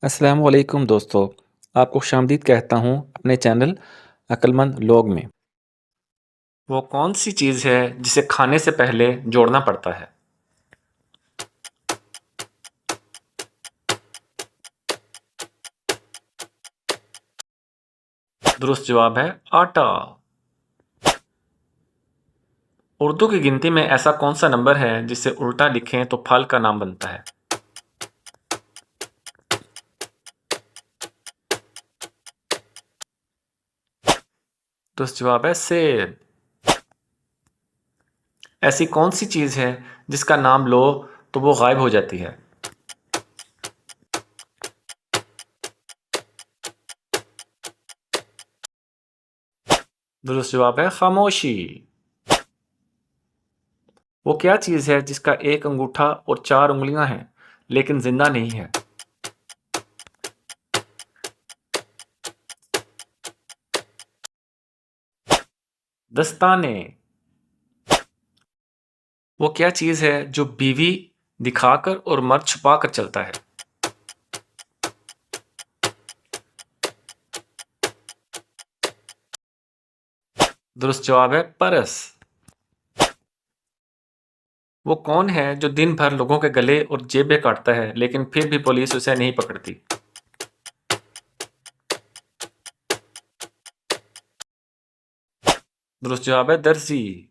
अस्सलाम वालेकुम दोस्तों, आपको खुशामदीद कहता हूँ अपने चैनल अक्लमंद लोग में। वो कौन सी चीज़ है जिसे खाने से पहले जोड़ना पड़ता है? दुरुस्त जवाब है आटा। उर्दू की गिनती में ऐसा कौन सा नंबर है जिसे उल्टा लिखें तो फल का नाम बनता है? दुरुस्त जवाब है सेब। ऐसी कौन सी चीज़ है जिसका नाम लो तो वो गायब हो जाती है? दुरुस्त जवाब है खामोशी। वो क्या चीज़ है जिसका एक अंगूठा और चार उंगलियां हैं लेकिन जिंदा नहीं है? दस्ताने। वो क्या चीज़ है जो बीवी दिखाकर और मर्द छुपाकर चलता है? दुरुस्त जवाब है परस। वो कौन है जो दिन भर लोगों के गले और जेबें काटता है लेकिन फिर भी पुलिस उसे नहीं पकड़ती? दुरुस्त जवाब है दर्जी।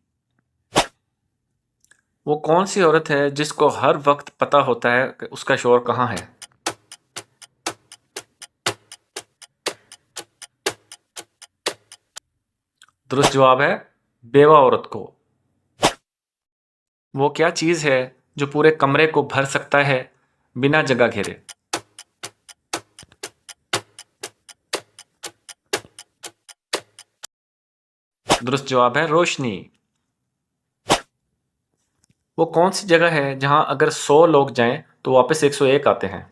वो कौन सी औरत है जिसको हर वक्त पता होता है कि उसका शौहर कहाँ है? दुरुस्त जवाब है बेवा औरत को। वो क्या चीज़ है जो पूरे कमरे को भर सकता है बिना जगह घेरे? दुरुस्त जवाब है रोशनी। वो कौन सी जगह है जहां अगर 100 लोग जाएं तो वापस 101 आते हैं?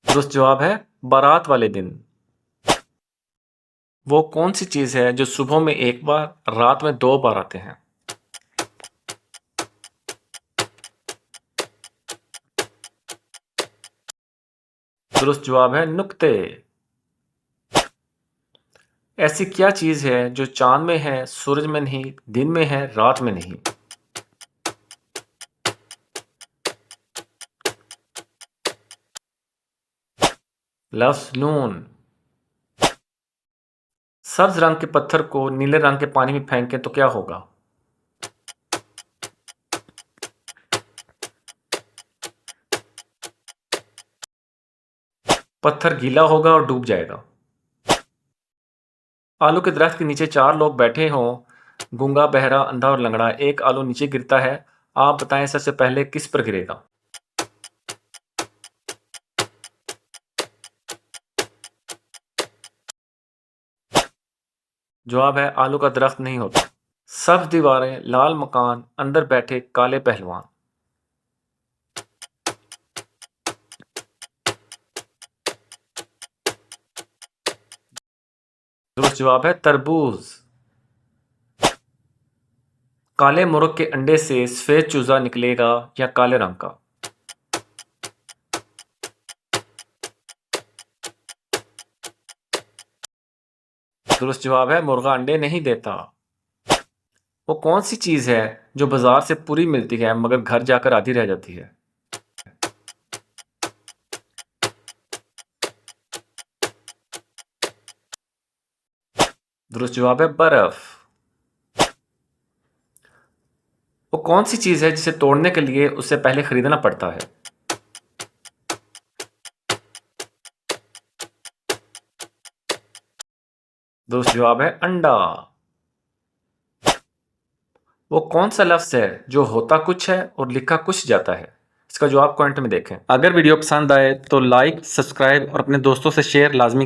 दुरुस्त जवाब है बारात वाले दिन। वो कौन सी चीज़ है जो सुबह में एक बार रात में 2 बार आते हैं? दुरुस्त जवाब है नुक्ते। ऐसी क्या चीज़ है जो चांद में है सूरज में नहीं, दिन में है रात में नहीं? लफ्ज़ नून। सब्ज रंग के पत्थर को नीले रंग के पानी में फेंकें तो क्या होगा? पत्थर गीला होगा और डूब जाएगा। आलू के दरख्त के नीचे 4 लोग बैठे हों, गूंगा, बहरा, अंधा और लंगड़ा। एक आलू नीचे गिरता है। आप बताएं सबसे पहले किस पर गिरेगा? जवाब है आलू का दरख्त नहीं होता। सब्ज दीवारें, लाल मकान, अंदर बैठे काले पहलवान। दुरुस्त जवाब है तरबूज। काले मुर्ग के अंडे से सफेद चूजा निकलेगा या काले रंग का? दुरुस्त जवाब है मुर्गा अंडे नहीं देता। वो कौन सी चीज़ है जो बाजार से पूरी मिलती है मगर घर जाकर आधी रह जाती है? दुरुस्त जवाब है बर्फ। वो कौन सी चीज़ है जिसे तोड़ने के लिए उससे पहले खरीदना पड़ता है? दुरुस्त जवाब है अंडा। वो कौन सा लफ्ज़ है जो होता कुछ है और लिखा कुछ जाता है? इसका जवाब कमेंट में देखें। अगर वीडियो पसंद आए तो लाइक, सब्सक्राइब और अपने दोस्तों से शेयर लाजमी